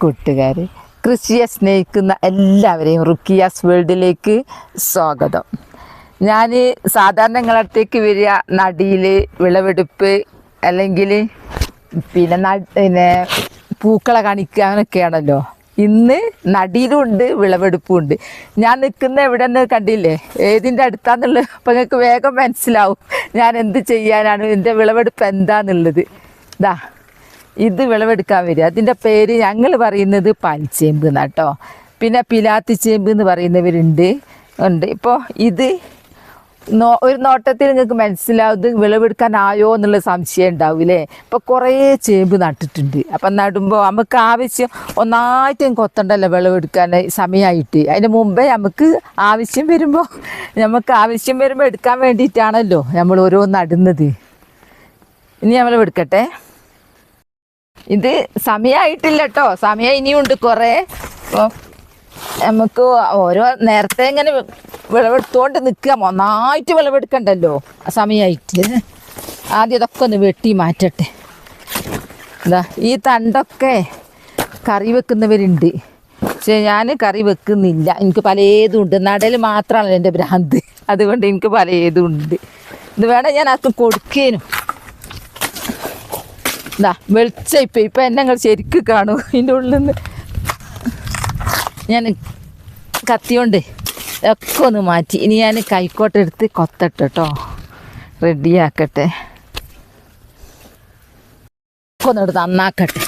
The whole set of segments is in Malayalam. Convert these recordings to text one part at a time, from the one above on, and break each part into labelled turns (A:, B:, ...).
A: കൂട്ടുകാർ, കൃഷിയെ സ്നേഹിക്കുന്ന എല്ലാവരെയും റുക്കിയാസ് വേൾഡിലേക്ക് സ്വാഗതം. ഞാൻ സാധാരണ നിങ്ങളുടെ അടുത്തേക്ക് വരിക നടിയിൽ വിളവെടുപ്പ് അല്ലെങ്കിൽ പിന്നെ പൂക്കളെ കാണിക്കുക അങ്ങനെയൊക്കെയാണല്ലോ. ഇന്ന് നടിയിലും ഉണ്ട് വിളവെടുപ്പും ഉണ്ട്. ഞാൻ നിൽക്കുന്ന എവിടെ നിന്ന് കണ്ടില്ലേ, ഏതിൻ്റെ അടുത്താന്നുള്ളത് അപ്പം നിങ്ങൾക്ക് വേഗം മനസ്സിലാവും ഞാൻ എന്ത് ചെയ്യാനാണ്, എൻ്റെ വിളവെടുപ്പ് എന്താന്നുള്ളത്. ഇതാ ഇത് വിളവെടുക്കാൻ വരിക. അതിൻ്റെ പേര് ഞങ്ങൾ പറയുന്നത് പാൽച്ചേമ്പ് എന്നാട്ടോ. പിന്നെ പിലാത്തി ചേമ്പ് എന്ന് പറയുന്നവരുണ്ട്. ഇപ്പോൾ ഇത് ഒരു നോട്ടത്തിൽ നിങ്ങൾക്ക് മനസ്സിലാവും ഇത് വിളവെടുക്കാനായോ എന്നുള്ള സംശയം ഉണ്ടാവില്ലേ. ഇപ്പോൾ കുറേ ചേമ്പ് നട്ടിട്ടുണ്ട്. അപ്പം നടുമ്പോൾ നമുക്ക് ആവശ്യം ഒന്നായിട്ടും കൊത്തണ്ടല്ലോ വിളവെടുക്കാൻ സമയമായിട്ട്. അതിന് മുമ്പേ നമുക്ക് ആവശ്യം വരുമ്പോൾ എടുക്കാൻ വേണ്ടിയിട്ടാണല്ലോ നമ്മൾ ഓരോ നടുന്നത്. ഇനി നമ്മൾ എടുക്കട്ടെ. ഇത് സമയമായിട്ടില്ല കേട്ടോ, സമയം ഇനിയുണ്ട് കുറേ. അപ്പോൾ നമുക്ക് ഓരോ നേരത്തെ ഇങ്ങനെ വിളവെടുത്തോണ്ട് നിൽക്കുക, ഒന്നായിട്ട് വിളവെടുക്കണ്ടല്ലോ ആ സമയമായിട്ട്. ആദ്യം ഇതൊക്കെ ഒന്ന് വെട്ടി മാറ്റട്ടെ. എന്താ ഈ തണ്ടൊക്കെ കറി വെക്കുന്നവരുണ്ട്, പക്ഷേ ഞാൻ കറി വെക്കുന്നില്ല. എനിക്ക് പലതും ഉണ്ട്. നടൽ മാത്രമാണല്ലോ എൻ്റെ ഭ്രാന്ത്, അതുകൊണ്ട് എനിക്ക് പലതും ഉണ്ട്. ഇത് വേണം ഞാൻ ആർക്കും കൊടുക്കേനും. എന്താ വെളിച്ചം ഇപ്പം എന്നെ നിങ്ങൾ ശരിക്കും കാണൂ. ഇതിൻ്റെ ഉള്ളിൽ നിന്ന് ഞാൻ കത്തിയോണ്ട് ഒക്കെ ഒന്ന് മാറ്റി. ഇനി ഞാൻ കൈക്കോട്ടെടുത്ത് കൊത്തട്ടെ കേട്ടോ, റെഡിയാക്കട്ടെ. ഒന്നെടുത്ത് നന്നാക്കട്ടെ.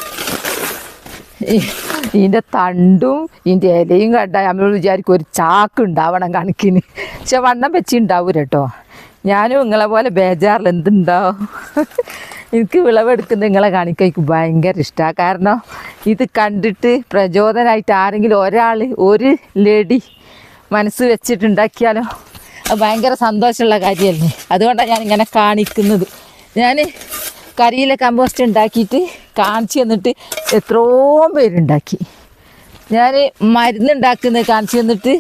A: ഇതിൻ്റെ തണ്ടും ഇതിൻ്റെ ഇലയും കണ്ടാൽ നമ്മൾ വിചാരിക്കും ഒരു ചാക്ക് ഉണ്ടാവണം കണക്കിന്, പക്ഷെ വണ്ണം വെച്ചുണ്ടാവൂല കേട്ടോ. ഞാനും നിങ്ങളെ പോലെ ബേജാറിൽ എന്തുണ്ടാവും. എനിക്ക് വിളവെടുക്കുന്നത് നിങ്ങളെ കാണിക്കാൻ എനിക്ക് ഭയങ്കര ഇഷ്ടമാണ്. കാരണം ഇത് കണ്ടിട്ട് പ്രചോദനമായിട്ട് ആരെങ്കിലും ഒരാൾ ഒരു ലേഡി മനസ്സ് വെച്ചിട്ടുണ്ടാക്കിയാലോ അത് ഭയങ്കര സന്തോഷമുള്ള കാര്യമല്ലേ. അതുകൊണ്ടാണ് ഞാനിങ്ങനെ കാണിക്കുന്നത്. ഞാൻ കരിയിലെ കമ്പോസ്റ്റ് ഉണ്ടാക്കിയിട്ട് കാണിച്ചു തന്നിട്ട് എത്രയോ പേരുണ്ടാക്കി. ഞാൻ മരുന്നുണ്ടാക്കുന്നത് കാണിച്ചു തന്നിട്ട്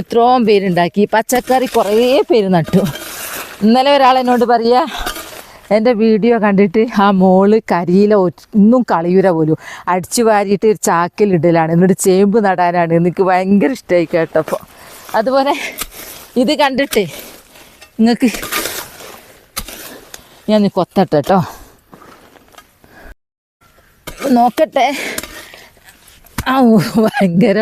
A: എത്രയോ പേരുണ്ടാക്കി. പച്ചക്കറി കുറേ പേര് നട്ടു. ഇന്നലെ ഒരാളെന്നോട് പറയുക, എൻ്റെ വീഡിയോ കണ്ടിട്ട് ആ മോള് കരിയില ഒന്നും കളയൂര പോലും അടിച്ചു വാരിയിട്ട് ഒരു ചാക്കിലിടലാണ്, എന്നിട്ട് ചേമ്പ് നടാനാണ്. എനിക്ക് ഭയങ്കര ഇഷ്ടമായി കേട്ടപ്പോൾ. അതുപോലെ ഇത് കണ്ടിട്ട് നിങ്ങൾക്ക് ഞാൻ കൊത്തട്ടെ കേട്ടോ, നോക്കട്ടെ. ആ ഭയങ്കര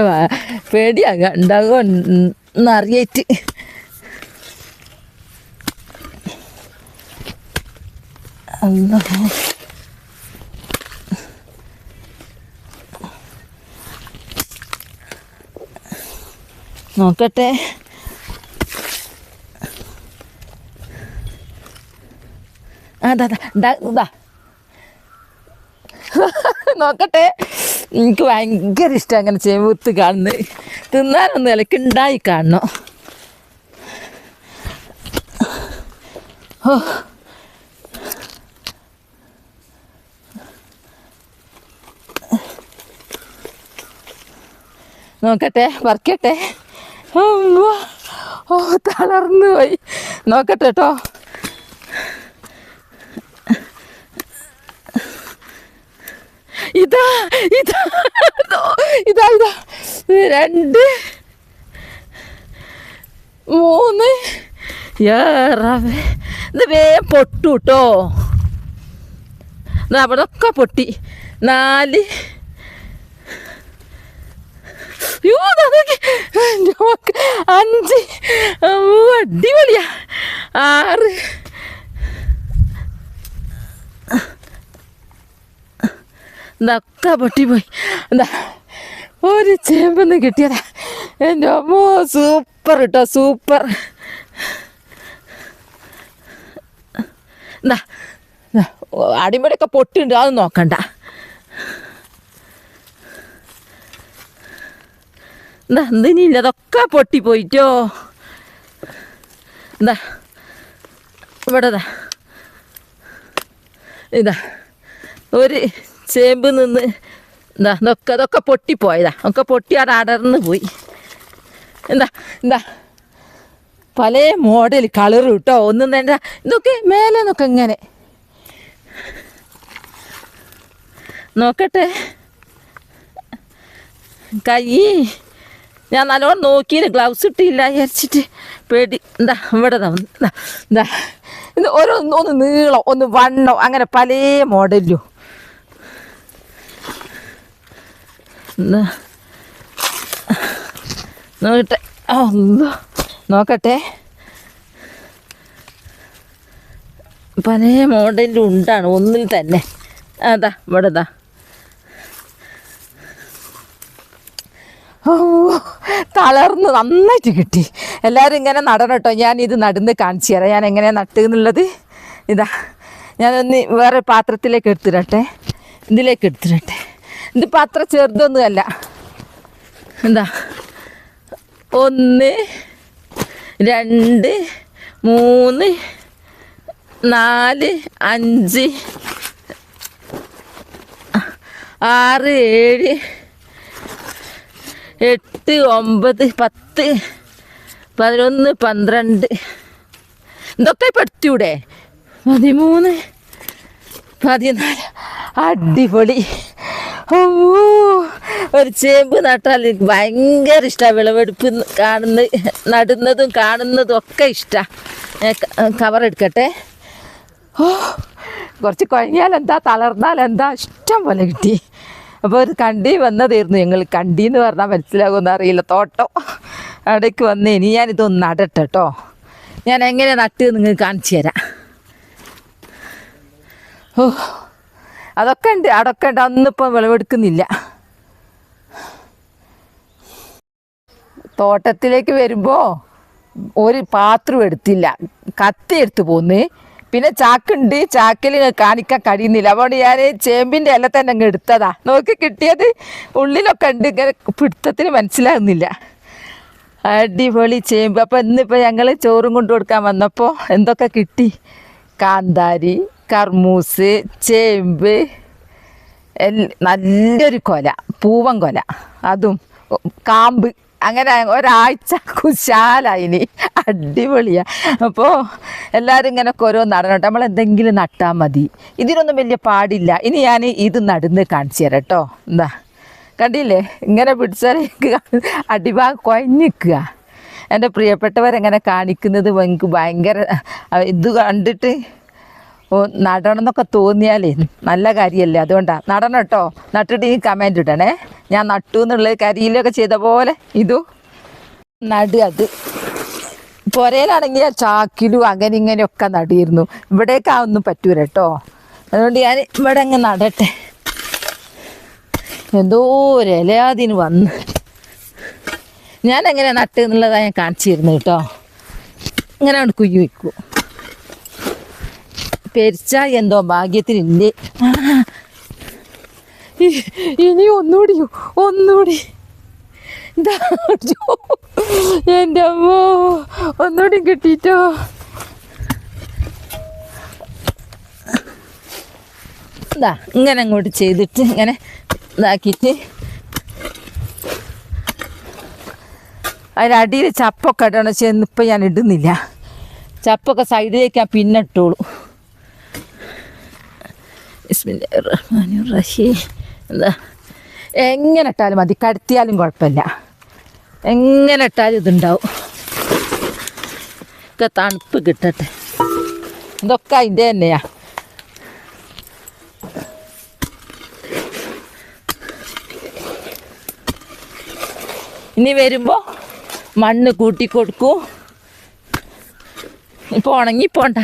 A: പേടിയാകുക ഉണ്ടാകുമോ എന്നറിയായിട്ട്. നോക്കട്ടെ. ഇതാ നോക്കട്ടെ. എനിക്ക് ഭയങ്കര ഇഷ്ടം അങ്ങനെ ചേമ്പൂത്ത് കാണുന്നത്. തിന്നാനൊന്നും ഇലക്ക് ഉണ്ടായി കാണണം. ഓ നോക്കട്ടെ, പറിക്കട്ടെ. ഓ തളർന്നു പോയി. നോക്കട്ടെ കേട്ടോ. ഇതാ ഇതാ ഇതാ ഇതാ 2 3 ഇത് വേഗം പൊട്ടു കേട്ടോ. അവിടെ ഒക്കെ പൊട്ടി. 4 5 അടിപൊളിയാ. 6 ഇതൊക്കെ പൊട്ടിപ്പോയി. എന്താ ഒരു ചേമ്പൊന്ന് കിട്ടിയതാ. എൻ്റെ അമ്മോ സൂപ്പർ കേട്ടോ, സൂപ്പർ. എന്താ അടിമടിയൊക്കെ പൊട്ടിണ്ട്, അത് നോക്കണ്ട. എന്താ എന്തിനില്ല, അതൊക്കെ പൊട്ടിപ്പോയിട്ടോ. എന്താ ഇവിടെ ഇതാ ഒരു ചേമ്പ് നിന്ന് എന്താ അതൊക്കെ പൊട്ടിപ്പോയതാ. ഒക്കെ പൊട്ടി അവിടെ അടർന്ന് പോയി. എന്താ പല മോഡൽ കളർ കേട്ടോ. ഒന്നും വേണ്ട. ഇതൊക്കെ മേലെ നോക്കെ ഇങ്ങനെ നോക്കട്ടെ. കൈ ഞാൻ നല്ലോണം നോക്കിയില്ല, ഗ്ലൗസ് ഇട്ടില്ല വിചാരിച്ചിട്ട് പേടി. എന്താ ഇവിടെ എന്താ ഇത് ഒന്ന് നീളം ഒന്ന് വണ്ണം അങ്ങനെ പല മോഡലും. എന്താ നോക്കട്ടെ, നോക്കട്ടെ, പല മോഡലും ഉണ്ടാണ് ഒന്നിൽ തന്നെ. അതാ ഇവിടെ ഇതാ. ഓ തളർന്ന് നന്നായിട്ട് കിട്ടി. എല്ലാവരും ഇങ്ങനെ നടണം കേട്ടോ. ഞാനിത് നടന്ന് കാണിച്ചു തരാം ഞാൻ എങ്ങനെയാണ് നട്ടുന്നുള്ളത്. ഇതാ ഞാനൊന്ന് വേറെ പാത്രത്തിലേക്ക് എടുത്തിരട്ടെ, ഇതിലേക്ക് എടുത്തിരട്ടെ. ഇത് പാത്രം ചെറുതൊന്നുമല്ല. എന്താ 1 2 3 4 5 6 7 8 9 10 11 12 ഇതൊക്കെ ഇപ്പം എടുത്തൂടെ 13 14. അടിപൊളി. ഒരു ചേമ്പ് നട്ടാൽ എനിക്ക് ഭയങ്കര ഇഷ്ടമാണ്. വിളവെടുപ്പ് നടുന്നതും കാണുന്നതും ഒക്കെ ഇഷ്ടമാണ്. കവറെടുക്കട്ടെ. കുറച്ച് കഴിഞ്ഞാൽ എന്താ, തളർന്നാൽ എന്താ, ഇഷ്ടം പോലെ കിട്ടി. അപ്പോൾ ഒരു കണ്ടി വന്നതായിരുന്നു ഞങ്ങൾ. കണ്ടി എന്ന് പറഞ്ഞാൽ മനസ്സിലാകുമെന്ന് അറിയില്ല. തോട്ടം അവിടേക്ക് വന്ന് ഇനി ഞാനിതൊന്ന് നടട്ടെ കേട്ടോ. ഞാൻ എങ്ങനെ നട്ട് നിങ്ങൾക്ക് കാണിച്ചു തരാം. ഓ അതൊക്കെ ഉണ്ട്, അടൊക്കെ ഉണ്ട്. അന്നിപ്പം വിളവെടുക്കുന്നില്ല. തോട്ടത്തിലേക്ക് വരുമ്പോൾ ഒരു പാത്രം എടുത്തില്ല, കത്തി എടുത്ത് പോന്ന്. പിന്നെ ചാക്കുണ്ട്, ചാക്കിൽ കാണിക്കാൻ കഴിയുന്നില്ല. അതുകൊണ്ട് ഞാൻ ചേമ്പിൻ്റെ ഇല തന്നെ അങ്ങ് എടുത്തതാ. നോക്കി കിട്ടിയത് ഉള്ളിലൊക്കെ ഉണ്ട്, ഇങ്ങനെ പിടുത്തത്തിന് മനസ്സിലാകുന്നില്ല. അടിപൊളി ചേമ്പ്. അപ്പോൾ ഇന്നിപ്പോൾ ഞങ്ങൾ ചോറും കൊണ്ട് കൊടുക്കാൻ വന്നപ്പോൾ എന്തൊക്കെ കിട്ടി? കാന്താരി, കർമൂസ്, ചേമ്പ്, നല്ലൊരു കൊല, പൂവൻ കൊല, അതും കാമ്പ്. അങ്ങനെ ഒരാഴ്ച കുശാലായിനി. അടിപൊളിയാണ്. അപ്പോൾ എല്ലാവരും ഇങ്ങനെ ഓരോ നടണം. നമ്മളെന്തെങ്കിലും നട്ടാൽ മതി. ഇതിനൊന്നും വലിയ പാടില്ല. ഇനി ഞാൻ ഇത് നടന്ന് കാണിച്ചു തരാം കേട്ടോ. എന്താ കണ്ടില്ലേ, ഇങ്ങനെ പിടിച്ചാൽ അടിഭാഗം കുഴഞ്ഞിക്കുക. എൻ്റെ പ്രിയപ്പെട്ടവരെങ്ങനെ കാണിക്കുന്നത് എനിക്ക് ഭയങ്കര ഇത് കണ്ടിട്ട് നടണം എന്നൊക്കെ തോന്നിയാലേ നല്ല കാര്യമല്ലേ. അതുകൊണ്ടാണ് നടണം കേട്ടോ. നട്ടിട്ട് ഈ കമൻറ്റ് ഇടണേ. ഞാൻ നട്ടു എന്നുള്ളത് കരിയിലൊക്കെ ചെയ്ത പോലെ ഇതും നടുക. അത് പുരയിലാണെങ്കിൽ ചാക്കിലും അങ്ങനെ ഇങ്ങനെയൊക്കെ നടിയിരുന്നു. ഇവിടേക്ക് ഒന്നും പറ്റൂല കേട്ടോ. അതുകൊണ്ട് ഞാൻ ഇവിടെ അങ്ങ് നടട്ടെ. എന്തോ ഒരു ഇലയാതിന് വന്ന് ഞാൻ എങ്ങനെ നട്ട് എന്നുള്ളതാണ് ഞാൻ കാണിച്ചിരുന്നു കേട്ടോ. ഇങ്ങനെ അവിടെ കുയ്യു വയ്ക്കൂ. പെരിച്ചായി എന്തോ ഭാഗ്യത്തിനില്ലേ. ഇനി ഒന്നുകൂടി എൻ്റെ അമ്മോ, ഒന്നുകൂടി കിട്ടിട്ടോ. ഇതാ ഇങ്ങനെ അങ്ങോട്ട് ചെയ്തിട്ട് ഇങ്ങനെ ഇതാക്കിയിട്ട് അതിനടിയിൽ ചപ്പൊക്കെ ഇടണം. ചെന്നിപ്പോൾ ഞാൻ ഇടുന്നില്ല. ചപ്പൊക്കെ സൈഡിലേക്ക് ഞാൻ പിന്നെ ഇട്ടോളൂ. ബിസ്മില്ലാഹിർ-റഹ്മാനിർ-റഹീം. എന്താ എങ്ങനെ ഇട്ടാലും മതി, കടത്തിയാലും കുഴപ്പമില്ല. എങ്ങനെ ഇട്ടാലും ഇതുണ്ടാവും. ഒക്കെ തണുപ്പ് കിട്ടട്ടെ. ഇതൊക്കെ അതിൻ്റെ തന്നെയാ. ഇനി വരുമ്പോൾ മണ്ണ് കൂട്ടി കൊടുക്കൂ. ഇപ്പോൾ ഉണങ്ങിപ്പോണ്ട.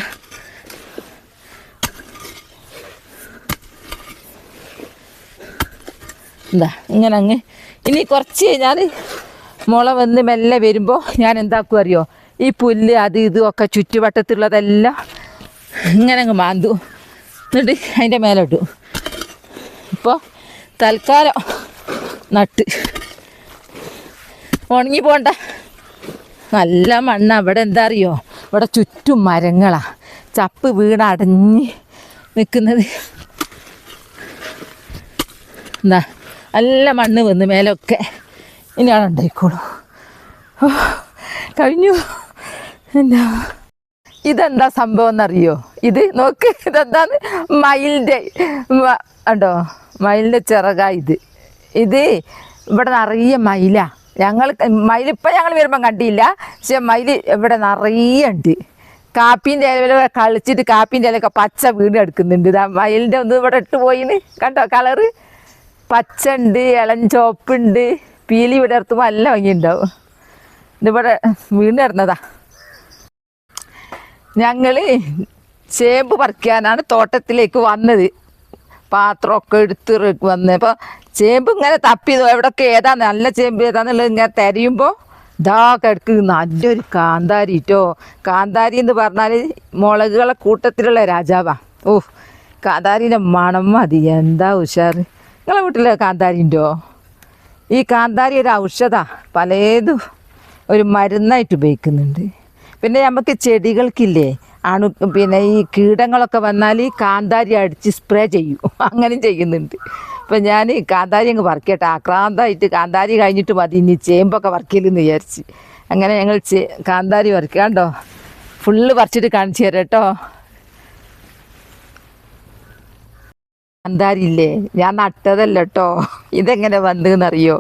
A: എന്താ ഇങ്ങനെ അങ്ങ് ഇനി കുറച്ച് കഴിഞ്ഞാൽ മുള വന്ന് മെല്ലെ വരുമ്പോൾ ഞാൻ എന്താക്കും അറിയോ, ഈ പുല്ല് അത് ഇതുമൊക്കെ ചുറ്റുവട്ടത്തുള്ളതെല്ലാം ഇങ്ങനെ അങ്ങ് മാന്തു, എന്നിട്ട് അതിൻ്റെ മേലെ ഇട്ടു. ഇപ്പോൾ തൽക്കാലം നട്ട് ഉണങ്ങി പോണ്ട. നല്ല മണ്ണ. ഇവിടെ എന്താ അറിയോ, ഇവിടെ ചുറ്റും മരങ്ങളാണ്. ചപ്പ് വീണ് അടഞ്ഞ് നിൽക്കുന്നത്. എന്താ നല്ല മണ്ണ് വന്ന് മേലൊക്കെ. ഇനി ആൾ ഉണ്ടായിക്കോളൂ. കഴിഞ്ഞു. എന്താ ഇതെന്താ സംഭവം എന്നറിയോ? ഇത് നോക്ക്, ഇതെന്താന്ന് മയിലിൻ്റെ ഉണ്ടോ, മയിലിൻ്റെ ചിറകാ ഇത്. ഇത് ഇവിടെ നിറയെ മയില. മയിലിപ്പോൾ ഞങ്ങൾ വരുമ്പം കണ്ടില്ല, പക്ഷെ മയിൽ ഇവിടെ നിറയെ ഉണ്ട്. കാപ്പീൻ്റെ ഇല കളിച്ചിട്ട് കാപ്പീൻ്റെ ഇലയൊക്കെ പച്ച വീട് എടുക്കുന്നുണ്ട്. ഇതാ മയിലിൻ്റെ ഒന്ന് ഇവിടെ ഇട്ട് പോയിന് കണ്ടോ, കളറ് പച്ച ഉണ്ട്, ഇളം ചോപ്പുണ്ട്, പീലി വിടർത്തുമ്പോൾ നല്ല ഭംഗിയുണ്ടാവും. ഇതിവിടെ വീണ് കിടന്നതാ. ഞങ്ങൾ ചേമ്പ് പറിക്കാനാണ് തോട്ടത്തിലേക്ക് വന്നത്. പാത്രമൊക്കെ എടുത്ത് വന്ന് അപ്പോൾ ചേമ്പ് ഇങ്ങനെ തപ്പി എവിടെയൊക്കെ ഏതാ നല്ല ചേമ്പ് ഏതാന്നുള്ളത് ഇങ്ങനെ തിരയുമ്പോൾ ഇതാ കിടക്ക് നല്ലൊരു കാന്താരിട്ടോ. കാന്താരി എന്ന് പറഞ്ഞാൽ മുളകുകളെ കൂട്ടത്തിലുള്ള രാജാവാ. ഓ, കാന്താരിൻ്റെ മണം മതി, എന്താ ഉഷാറ്. നിങ്ങളെ വീട്ടിൽ കാന്താരി ഉണ്ടോ? ഈ കാന്താരി ഒരു ഔഷധമാണ്, പലതും ഒരു മരുന്നായിട്ട് ഉപയോഗിക്കുന്നുണ്ട്. പിന്നെ നമുക്ക് ചെടികൾക്കില്ലേ പിന്നെ ഈ കീടങ്ങളൊക്കെ വന്നാൽ ഈ കാന്താരി അടിച്ച് സ്പ്രേ ചെയ്യും, അങ്ങനെയും ചെയ്യുന്നുണ്ട്. ഇപ്പം ഞാൻ കാന്താരി അങ്ങ് പറിക്കട്ടെ, ആക്രാന്തമായിട്ട് കാന്താരി കഴിഞ്ഞിട്ട് മതി ഇനി ചേമ്പൊക്കെ പറിക്കലെന്ന് വിചാരിച്ച്. അങ്ങനെ ഞങ്ങൾ കാന്താരി പറിക്കാണ്ടോ, ഫുള്ള് പറിച്ചിട്ട് കാണിച്ചു തരാം കേട്ടോ. കാന്താരി ഇല്ലേ ഞാൻ നട്ടതല്ല കേട്ടോ, ഇതെങ്ങനെ വന്നതെന്നറിയോ?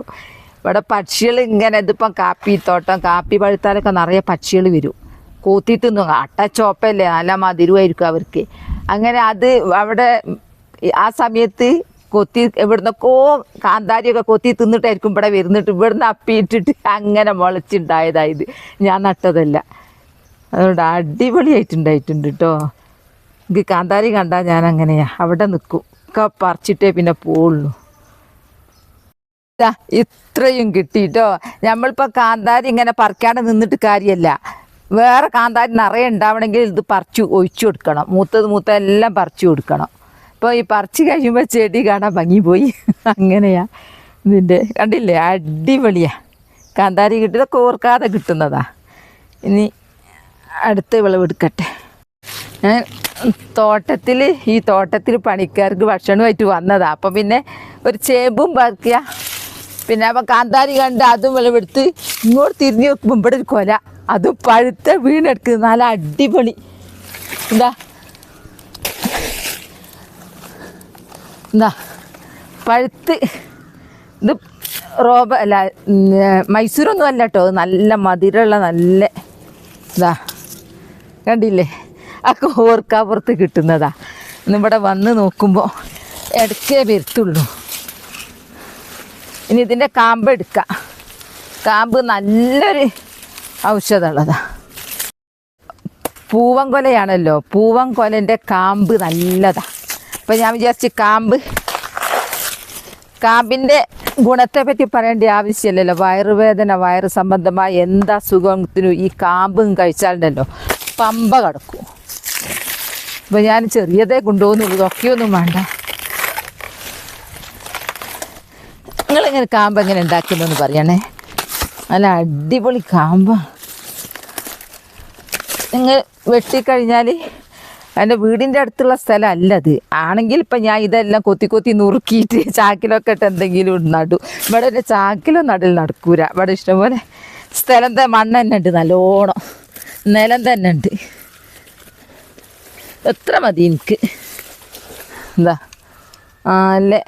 A: ഇവിടെ പക്ഷികൾ ഇങ്ങനെ, ഇതിപ്പം കാപ്പിത്തോട്ടം, കാപ്പി പഴുത്താലൊക്കെ നിറയെ പക്ഷികൾ വരും, കൂത്തി തിന്നു. അട്ടച്ചോപ്പല്ലേ, നല്ല മധുരമായിരിക്കും അവർക്ക്. അങ്ങനെ അത് അവിടെ ആ സമയത്ത് കൊത്തി ഇവിടുന്നൊക്കെ കാന്താരിയൊക്കെ കൊത്തി തിന്നിട്ടായിരിക്കും ഇവിടെ വരുന്നിട്ട് ഇവിടുന്ന് അപ്പിയിട്ടിട്ട് അങ്ങനെ മുളച്ചുണ്ടായതായത്, ഞാൻ നട്ടതല്ല. അതുകൊണ്ട് അടിപൊളിയായിട്ടുണ്ടായിട്ടുണ്ട് കേട്ടോ. എനിക്ക് കാന്താരി കണ്ടാൽ ഞാൻ അങ്ങനെയാ അവിടെ നിൽക്കും, ഒക്കെ പറിച്ചിട്ടേ പിന്നെ പോവുള്ളൂ. ഇത്രയും കിട്ടിട്ടോ. നമ്മളിപ്പോൾ കാന്താരി ഇങ്ങനെ പറിക്കാണ്ട് നിന്നിട്ട് കാര്യമല്ല, വേറെ കാന്താരി നിറയെ ഉണ്ടാവണമെങ്കിൽ ഇത് പറിച്ചു ഒഴിച്ചു കൊടുക്കണം, മൂത്ത എല്ലാം പറിച്ചു കൊടുക്കണം. ഇപ്പോൾ ഈ പറിച്ച് കഴിയുമ്പോൾ ചെടി കാണാൻ ഭംഗി പോയി. അങ്ങനെയാ ഇതിൻ്റെ, കണ്ടില്ലേ, അടിപൊളിയാ. കാന്താരി കിട്ടിയതൊക്കെ ഓർക്കാതെ കിട്ടുന്നതാ. ഇനി അടുത്ത വിളവെടുക്കട്ടെ. ഞാൻ ഈ തോട്ടത്തിൽ പണിക്കാർക്ക് ഭക്ഷണമായിട്ട് വന്നതാണ്. അപ്പം പിന്നെ ഒരു ചേമ്പും പറിക്കുക, പിന്നെ അപ്പം കാന്താരി കണ്ട് അതും വിളവെടുത്ത് ഇങ്ങോട്ട് തിരിഞ്ഞ് നോക്കുമ്പോൾ ഇവിടെ ഒരു കൊല, അതും പഴുത്ത വീണെടുക്കുന്നത് നല്ല അടിപൊളി. എന്താ പഴുത്ത്, ഇത് മൈസൂരൊന്നും അല്ല കേട്ടോ, നല്ല മധുരമുള്ള നല്ല കണ്ടില്ലേ, ആ ഓർക്കാപ്പുറത്ത് കിട്ടുന്നതാ. ഇവിടെ വന്ന് നോക്കുമ്പോൾ ഇടയ്ക്കേ വരുത്തുള്ളൂ. ഇനി ഇതിൻ്റെ കാമ്പ് എടുക്കാം. കാമ്പ് നല്ലൊരു ഔഷധമുള്ളതാ. പൂവൻ കൊലയാണല്ലോ, പൂവൻ കൊലൻ്റെ കാമ്പ് നല്ലതാ. അപ്പം ഞാൻ വിചാരിച്ച് കാമ്പിൻ്റെ ഗുണത്തെ പറ്റി പറയേണ്ട ആവശ്യമില്ലല്ലോ. വയറുവേദന, വയറ് സംബന്ധമായ എന്താ സുഖത്തിനും ഈ കാമ്പും കഴിച്ചാലുണ്ടല്ലോ പമ്പ കിടക്കും. അപ്പം ഞാൻ ചെറിയതേ കൊണ്ടുപോകുന്നുള്ളൂ, ഇതൊക്കെയൊന്നും വേണ്ട. നിങ്ങളിങ്ങനെ കാമ്പ് എങ്ങനെ ഉണ്ടാക്കുന്നതെന്ന് പറയണേ. നല്ല അടിപൊളി കാമ്പ. നിങ്ങൾ വെട്ടിക്കഴിഞ്ഞാൽ എൻ്റെ വീടിൻ്റെ അടുത്തുള്ള സ്ഥലം അല്ലത് ആണെങ്കിൽ ഇപ്പം ഞാൻ ഇതെല്ലാം കൊത്തി നുറുക്കിയിട്ട് ചാക്കിലൊക്കെ ഇട്ട് എന്തെങ്കിലും നടും. ഇവിടെ ഒരു ചാക്കിലും നടക്കൂല. ഇവിടെ ഇഷ്ടംപോലെ സ്ഥലത്തെ മണ്ണ് തന്നെ ഉണ്ട്, നല്ലോണം നിലം തന്നെ ഉണ്ട്. എത്ര മതി എനിക്ക്. എന്താ അല്ലേ,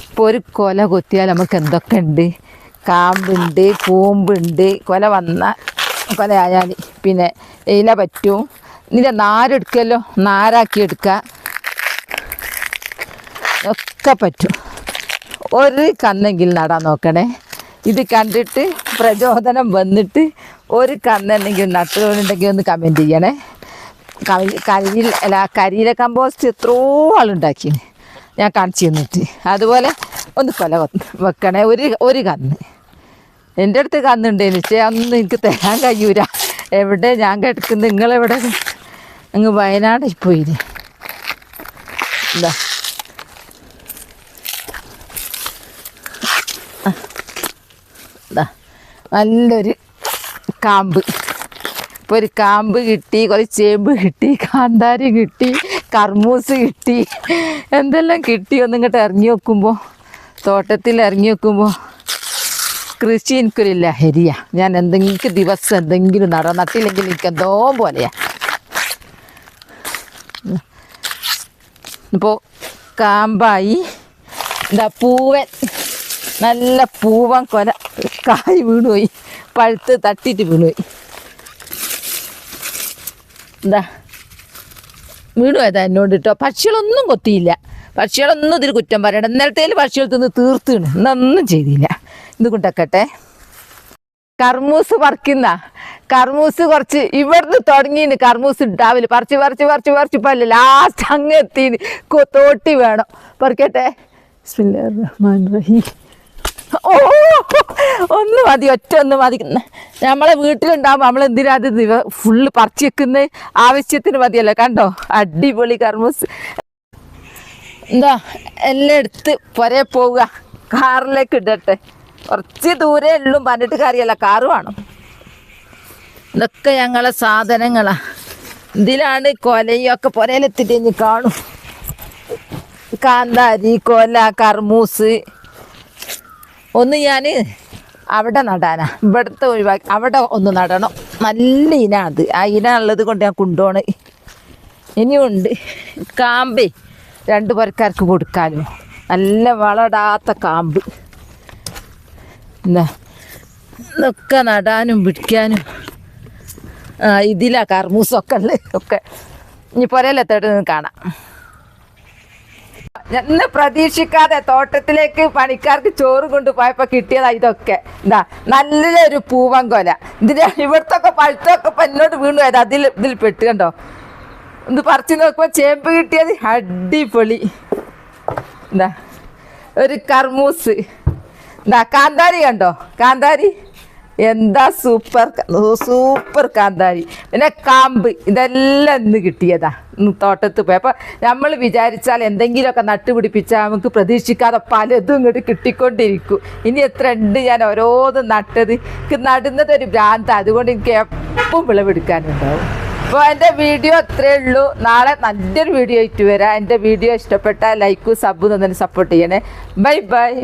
A: ഇപ്പോൾ ഒരു കൊല കൊത്തിയാൽ നമുക്ക് എന്തൊക്കെ ഉണ്ട്. കാമ്പുണ്ട്, കൂമ്പുണ്ട്, കൊല ആയാൽ പിന്നെ ഇല പറ്റും. ഇതിൻ്റെ നാരെടുക്കല്ലോ, നാരാക്കി എടുക്കുക, ഒക്കെ പറ്റും. ഒരു കന്നെങ്കിലും നടാൻ നോക്കണേ. ഇത് കണ്ടിട്ട് പ്രചോദനം വന്നിട്ട് ഒരു കന്നെങ്കിലും നട്ടുകൊണ്ടുണ്ടെങ്കിൽ ഒന്ന് കമൻറ്റ് ചെയ്യണേ. കരിയില കമ്പോസ്റ്റ് എത്രയോ ആളുണ്ടാക്കിന്, ഞാൻ കാണിച്ചു തന്നിട്ട്. അതുപോലെ ഒന്ന് കൊല വെക്കണേ, ഒരു കന്ന്. എൻ്റെ അടുത്ത് കന്നുണ്ടേന്, പക്ഷേ അതൊന്നും എനിക്ക് തരാൻ കഴിയൂല. എവിടെ ഞാൻ കിടക്കുന്നത്, നിങ്ങളെവിടെ? അങ്ങ് വയനാട്ടിൽ പോയിന്. എന്താ നല്ലൊരു കാമ്പ്. ഇപ്പോൾ ഒരു കാമ്പ് കിട്ടി, കുറച്ച് ചേമ്പ് കിട്ടി, കാന്താരി കിട്ടി, കർമൂസ് കിട്ടി, എന്തെല്ലാം കിട്ടി. ഒന്നിങ്ങോട്ട് ഇറങ്ങി വെക്കുമ്പോൾ, തോട്ടത്തിൽ ഇറങ്ങി വെക്കുമ്പോൾ കൃഷി എനിക്കൊരു ലഹരിയാണ്. ഞാൻ ദിവസം എന്തെങ്കിലും നട്ടില്ലെങ്കിൽ എനിക്ക് എന്തോ പോലെയാണ്. ഇപ്പോൾ കാമ്പായി. എന്താ പൂവൻ, നല്ല പൂവൻ കൊല കായ് വീണുപോയി, പഴുത്ത് തട്ടിയിട്ട് വീണുപോയി. എന്താ വീണുപോയതാ എന്നോട് കേട്ടോ. പക്ഷികളൊന്നും കൊത്തിയില്ല, പക്ഷികളൊന്നും ഇതിൽ കുറ്റം പറയണം. ഇന്നലത്തേൽ പക്ഷികൾ തിന്ന് തീർത്തുകയാണ്, ഇന്നൊന്നും ചെയ്തില്ല. ഇത് കൊണ്ടക്കട്ടെ. കർമൂസ് പറിക്കുന്ന കർമൂസ് കുറച്ച് ഇവിടുന്ന് തുടങ്ങിന് കർമൂസ് ഉണ്ടാവില്ല. പറിച്ച് പല്ല ലാസ്റ്റ് അങ്ങ് എത്തിന് തോട്ടി വേണം. പറിക്കട്ടെ. ഓ ഒന്ന് മതി, ഒറ്റ ഒന്ന് മതി. നമ്മളെ വീട്ടിലുണ്ടാകുമ്പോൾ നമ്മൾ എന്തിനാ അത് ഫുള്ള് പറിച്ച് വെക്കുന്നത്? ആവശ്യത്തിന് മതിയല്ലോ. കണ്ടോ അടിപൊളി കർമൂസ്. എന്താ എല്ലാം എടുത്ത് പുരേ പോവുക, കാറിലേക്ക് ഇടട്ടെ. കുറച്ച് ദൂരേ ഉള്ളൂ, പറഞ്ഞിട്ട് കാര്യമല്ല, കാറ് വേണം. ഇതൊക്കെ ഞങ്ങളെ സാധനങ്ങളാ. ഇതിലാണ് കൊലയും ഒക്കെ പുരയിലെത്തിട്ട് ഇനി കാണും. കാന്താരി, കൊല, കർമൂസ് ഒന്ന് ഞാൻ അവിടെ നടാനാ, ഇവിടുത്തെ ഒഴിവാക്കി അവിടെ ഒന്ന് നടണം. നല്ല ഇന അത്, ആ ഇന ഉള്ളത് കൊണ്ട് ഞാൻ കൊണ്ടുപോണേ. ഇനിയുണ്ട് കാമ്പേ, 2 പുരക്കാർക്ക് കൊടുക്കാനും. നല്ല വളടാത്ത കാമ്പ്. എന്താ ഇതൊക്കെ നടാനും പിടിക്കാനും. ഇതിലാ കർമൂസൊക്കെ ഉള്ളത്. ഒക്കെ ഇനി പുരയിലെത്തോട്ട് കാണാം. ഇന്ന് പ്രതീക്ഷിക്കാതെ തോട്ടത്തിലേക്ക് പണിക്കാർക്ക് ചോറ് കൊണ്ടുപോയപ്പോൾ കിട്ടിയതാ ഇതൊക്കെ. എന്താ നല്ലൊരു പൂവൻ കൊല. ഇതിന് ഇവിടുത്തൊക്കെ പഴുത്തൊക്കെ ഇപ്പം എന്നോട് വീണു പോയത് ഇതിൽ പെട്ട്. കണ്ടോ, ഇത് പറിച്ച് നോക്കുമ്പോൾ ചേമ്പ് കിട്ടിയത് അടിപൊളി. എന്താ ഒരു കർമൂസ്. എന്താ കാന്താരി കണ്ടോ, കാന്താരി എന്താ സൂപ്പർ കാന്താരി. പിന്നെ കാമ്പ്, ഇതെല്ലാം ഇന്ന് കിട്ടിയതാ തോട്ടത്ത് പോയി. അപ്പം നമ്മൾ വിചാരിച്ചാൽ എന്തെങ്കിലുമൊക്കെ നട്ടുപിടിപ്പിച്ചാൽ നമുക്ക് പ്രതീക്ഷിക്കാതെ പലതും ഇങ്ങോട്ട് കിട്ടിക്കൊണ്ടിരിക്കും. ഇനി എത്ര ഉണ്ട് ഞാൻ ഓരോന്നും നട്ടത്. എനിക്ക് നടുന്നത് ഒരു ഭ്രാന്ത, അതുകൊണ്ട് എനിക്ക് എപ്പം വിളവെടുക്കാനുണ്ടാവും. അപ്പോൾ എൻ്റെ വീഡിയോ അത്രയേ ഉള്ളൂ. നാളെ നല്ലൊരു വീഡിയോ ആയിട്ട് വരാം. എൻ്റെ വീഡിയോ ഇഷ്ടപ്പെട്ടാൽ ലൈക്കും സബ്ബും തന്നെ സപ്പോർട്ട് ചെയ്യണേ. Bye bye.